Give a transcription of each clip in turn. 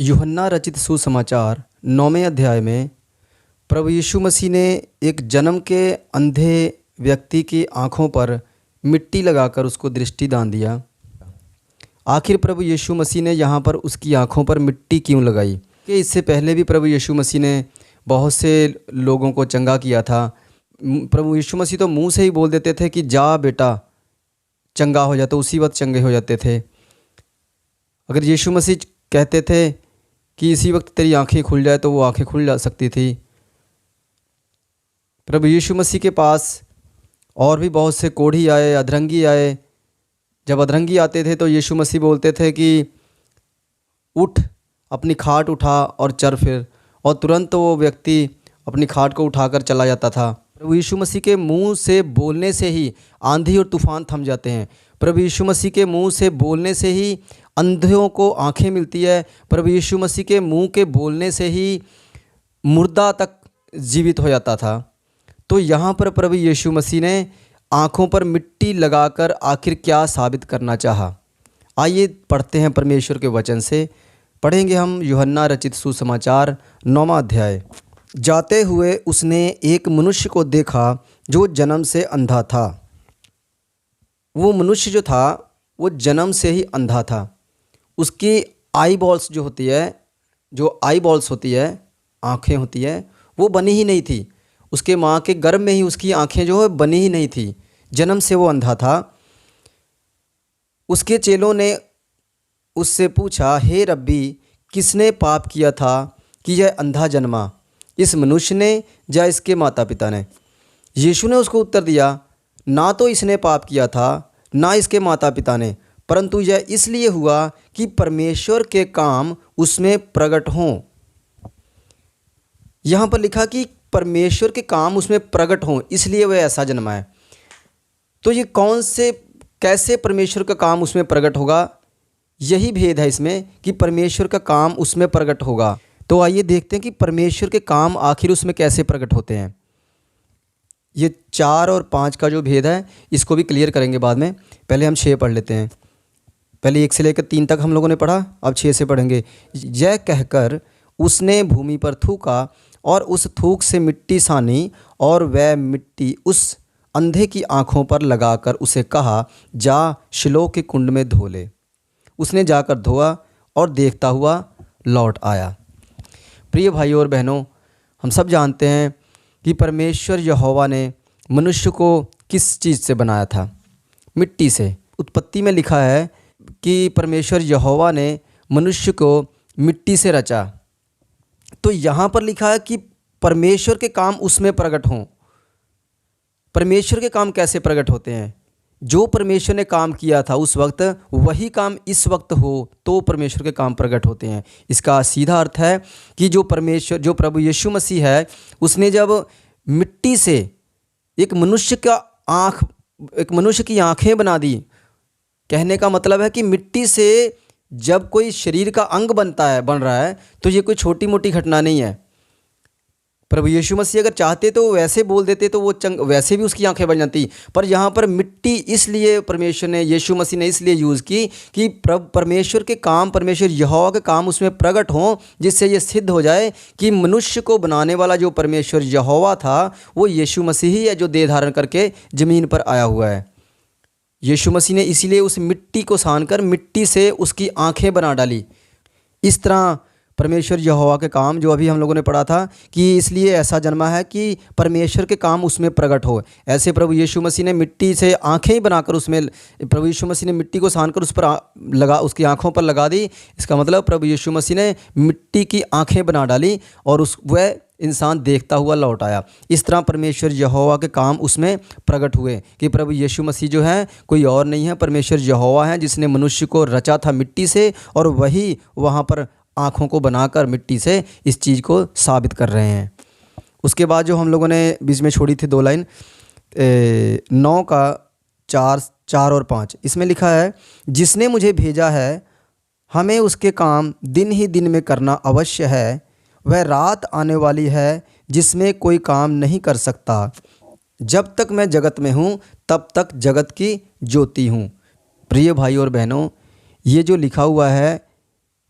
यूहन्ना रचित सुसमाचार 9वें अध्याय में प्रभु यीशु मसीह ने एक जन्म के अंधे व्यक्ति की आँखों पर मिट्टी लगाकर उसको दृष्टिदान दिया। आखिर प्रभु यीशु मसीह ने यहाँ पर उसकी आँखों पर मिट्टी क्यों लगाई? कि इससे पहले भी प्रभु यीशु मसीह ने बहुत से लोगों को चंगा किया था। प्रभु यीशु मसीह तो मुँह से ही बोल देते थे कि जा बेटा चंगा हो जा, तो उसी वक्त चंगे हो जाते थे। अगर यीशु मसीह कहते थे कि इसी वक्त तेरी आंखें खुल जाए तो वो आंखें खुल जा सकती थी। प्रभु यीशु मसीह के पास और भी बहुत से कोढ़ी आए, अधरंगी आए। जब अधरंगी आते थे तो यीशु मसीह बोलते थे कि उठ, अपनी खाट उठा और चल फिर, और तुरंत वो व्यक्ति अपनी खाट को उठाकर चला जाता था। प्रभु यीशु मसीह के मुंह से बोलने से ही आंधी और तूफान थम जाते हैं। प्रभु यीशु मसीह के मुंह से बोलने से ही अंधों को आंखें मिलती है। प्रभु यीशु मसीह के मुंह के बोलने से ही मुर्दा तक जीवित हो जाता था। तो यहाँ पर प्रभु यीशु मसीह ने आँखों पर मिट्टी लगाकर आखिर क्या साबित करना चाहा? आइए पढ़ते हैं परमेश्वर के वचन से। पढ़ेंगे हम यूहन्ना रचित सुसमाचार 9वां अध्याय। जाते हुए उसने एक मनुष्य को देखा जो जन्म से अंधा था। वो मनुष्य जो था वो जन्म से ही अंधा था। उसकी आई बॉल्स जो होती है, जो आई बॉल्स होती है, आँखें होती है, वो बनी ही नहीं थी। उसके माँ के गर्भ में ही उसकी आँखें जो है बनी ही नहीं थी। जन्म से वो अंधा था। उसके चेलों ने उससे पूछा, हे रब्बी, किसने पाप किया था कि यह अंधा जन्मा, इस मनुष्य ने या इसके माता पिता ने? यीशु ने उसको उत्तर दिया, ना तो इसने पाप किया था ना इसके माता पिता ने, परंतु यह इसलिए हुआ कि परमेश्वर के काम उसमें प्रकट हों। यहाँ पर लिखा कि परमेश्वर के काम उसमें प्रकट हों, इसलिए वह ऐसा जन्मा है। तो ये कैसे परमेश्वर का काम उसमें प्रकट होगा? यही भेद है इसमें कि परमेश्वर का काम उसमें प्रकट होगा। तो आइए देखते हैं कि परमेश्वर के काम आखिर उसमें कैसे प्रकट होते हैं। ये 4 और 5 का जो भेद है इसको भी क्लियर करेंगे बाद में। पहले हम 6 पढ़ लेते हैं। पहले 1 से लेकर 3 तक हम लोगों ने पढ़ा, अब 6 से पढ़ेंगे। यह कहकर उसने भूमि पर थूका और उस थूक से मिट्टी सानी, और वह मिट्टी उस अंधे की आँखों पर लगाकर उसे कहा, जा शिलोह के कुंड में धो ले। उसने जाकर धोआ और देखता हुआ लौट आया। प्रिय भाइयों और बहनों, हम सब जानते हैं कि परमेश्वर यहोवा ने मनुष्य को किस चीज़ से बनाया था? मिट्टी से। उत्पत्ति में लिखा है कि परमेश्वर यहोवा ने मनुष्य को मिट्टी से रचा। तो यहाँ पर लिखा है कि परमेश्वर के काम उसमें प्रकट हों। परमेश्वर के काम कैसे प्रकट होते हैं? जो परमेश्वर ने काम किया था उस वक्त, वही काम इस वक्त हो तो परमेश्वर के काम प्रकट होते हैं। इसका सीधा अर्थ है कि जो प्रभु यीशु मसीह है, उसने जब मिट्टी से एक मनुष्य की आँखें बना दी। कहने का मतलब है कि मिट्टी से जब कोई शरीर का अंग बन रहा है तो ये कोई छोटी मोटी घटना नहीं है। प्रभु यीशु मसीह अगर चाहते तो वैसे बोल देते तो वो वैसे भी उसकी आंखें बन जाती। पर यहाँ पर मिट्टी इसलिए यीशु मसीह ने इसलिए यूज़ की कि परमेश्वर के काम, परमेश्वर यहोवा के काम उसमें प्रकट हों, जिससे ये सिद्ध हो जाए कि मनुष्य को बनाने वाला जो परमेश्वर यहोवा था वो यीशु मसीह ही है, जो देह धारण करके ज़मीन पर आया हुआ है। यीशु मसीह ने इसीलिए उस मिट्टी को सानकर मिट्टी से उसकी आँखें बना डाली। इस तरह परमेश्वर यहोवा के काम जो अभी हम लोगों ने पढ़ा था कि इसलिए ऐसा जन्मा है कि परमेश्वर के काम उसमें प्रकट हो। ऐसे प्रभु यीशु मसीह ने मिट्टी से आंखें ही बनाकर प्रभु यीशु मसीह ने मिट्टी को सानकर उस पर उसकी आंखों पर लगा दी। इसका मतलब प्रभु यीशु मसीह ने मिट्टी की आंखें बना डाली और वह इंसान देखता हुआ लौट आया। इस तरह परमेश्वर यहोवा के काम उसमें प्रकट हुए कि प्रभु यीशु मसीह जो है कोई और नहीं है, परमेश्वर यहोवा है, जिसने मनुष्य को रचा था मिट्टी से, और वही वहाँ पर आँखों को बनाकर मिट्टी से इस चीज़ को साबित कर रहे हैं। उसके बाद जो हम लोगों ने बीच में छोड़ी थी 2 लाइन, 9 का 4 और 5, इसमें लिखा है, जिसने मुझे भेजा है हमें उसके काम दिन ही दिन में करना अवश्य है। वह रात आने वाली है जिसमें कोई काम नहीं कर सकता। जब तक मैं जगत में हूँ तब तक जगत की ज्योति हूँ। प्रिय भाई और बहनों, ये जो लिखा हुआ है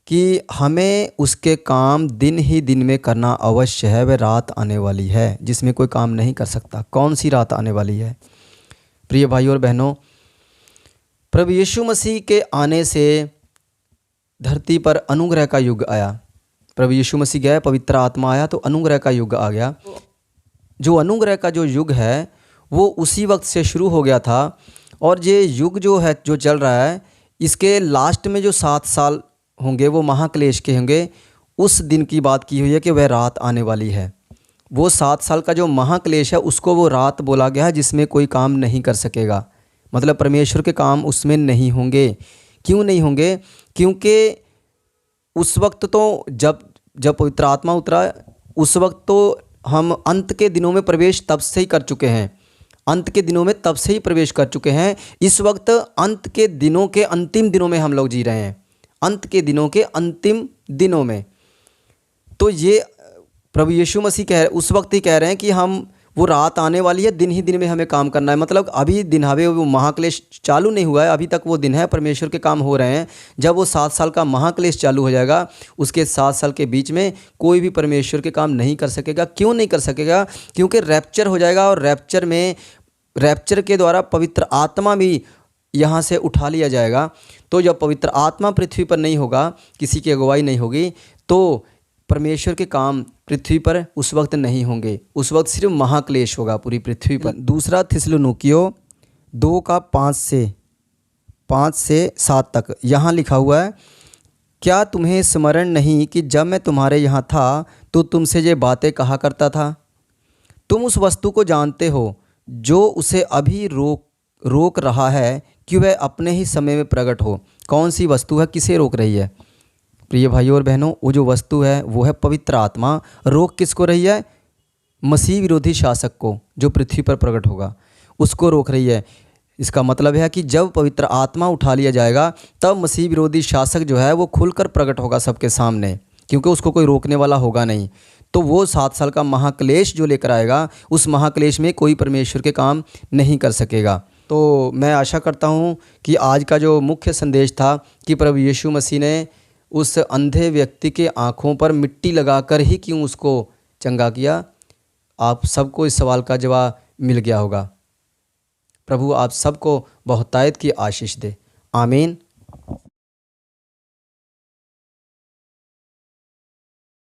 कि हमें उसके काम दिन ही दिन में करना अवश्य है। वह रात आने वाली है जिसमें कोई काम नहीं कर सकता। कौन सी रात आने वाली है? प्रिय भाइयों और बहनों, प्रभु यीशु मसीह के आने से धरती पर अनुग्रह का युग आया। प्रभु यीशु मसीह गए, पवित्र आत्मा आया, तो अनुग्रह का युग आ गया। जो अनुग्रह का जो युग है वो उसी वक्त से शुरू हो गया था। और ये युग जो है, जो चल रहा है, इसके लास्ट में जो 7 साल होंगे वो महाक्लेश के होंगे। उस दिन की बात की हुई है कि वह रात आने वाली है। वो 7 साल का जो महाक्लेश है उसको वो रात बोला गया है जिसमें कोई काम नहीं कर सकेगा। मतलब परमेश्वर के काम उसमें नहीं होंगे। क्यों नहीं होंगे? क्योंकि उस वक्त तो जब जब पवित्र आत्मा उतरा, उस वक्त तो हम अंत के दिनों में प्रवेश तब से ही कर चुके हैं। अंत के दिनों में तब से ही प्रवेश कर चुके हैं। इस वक्त अंत के दिनों के अंतिम दिनों में हम लोग जी रहे हैं। अंत के दिनों के अंतिम दिनों में तो ये प्रभु यीशु मसीह उस वक्त ही कह रहे हैं कि हम वो रात आने वाली है, दिन ही दिन में हमें काम करना है। मतलब अभी दिन हवे वो महाक्लेश चालू नहीं हुआ है, अभी तक वो दिन है, परमेश्वर के काम हो रहे हैं। जब वो 7 साल का महाक्लेश चालू हो जाएगा, उसके 7 साल के बीच में कोई भी परमेश्वर के काम नहीं कर सकेगा। क्यों नहीं कर सकेगा? क्योंकि रैप्चर हो जाएगा, और रैप्चर के द्वारा पवित्र आत्मा भी यहाँ से उठा लिया जाएगा। तो जब पवित्र आत्मा पृथ्वी पर नहीं होगा, किसी की अगुवाई नहीं होगी, तो परमेश्वर के काम पृथ्वी पर उस वक्त नहीं होंगे। उस वक्त सिर्फ महाक्लेश होगा पूरी पृथ्वी पर। दूसरा थिस्सलुनीकियों 2 का 5 से 7 तक यहाँ लिखा हुआ है, क्या तुम्हें स्मरण नहीं कि जब मैं तुम्हारे यहाँ था तो तुमसे ये बातें कहा करता था? तुम उस वस्तु को जानते हो जो उसे अभी रोक रहा है कि वह अपने ही समय में प्रकट हो। कौन सी वस्तु है? किसे रोक रही है? प्रिय भाइयों और बहनों, वो जो वस्तु है वो है पवित्र आत्मा। रोक किसको रही है? मसीह विरोधी शासक को, जो पृथ्वी पर प्रकट होगा, उसको रोक रही है। इसका मतलब है कि जब पवित्र आत्मा उठा लिया जाएगा तब मसीह विरोधी शासक जो है वो खुलकर प्रकट होगा सबके सामने, क्योंकि उसको कोई रोकने वाला होगा नहीं। तो वो 7 साल का महाक्लेश जो लेकर आएगा, उस महाक्लेश में कोई परमेश्वर के काम नहीं कर सकेगा। तो मैं आशा करता हूँ कि आज का जो मुख्य संदेश था कि प्रभु यीशु मसीह ने उस अंधे व्यक्ति के आँखों पर मिट्टी लगाकर ही क्यों उसको चंगा किया, आप सबको इस सवाल का जवाब मिल गया होगा। प्रभु आप सबको बहुतायत की आशीष दे। आमीन।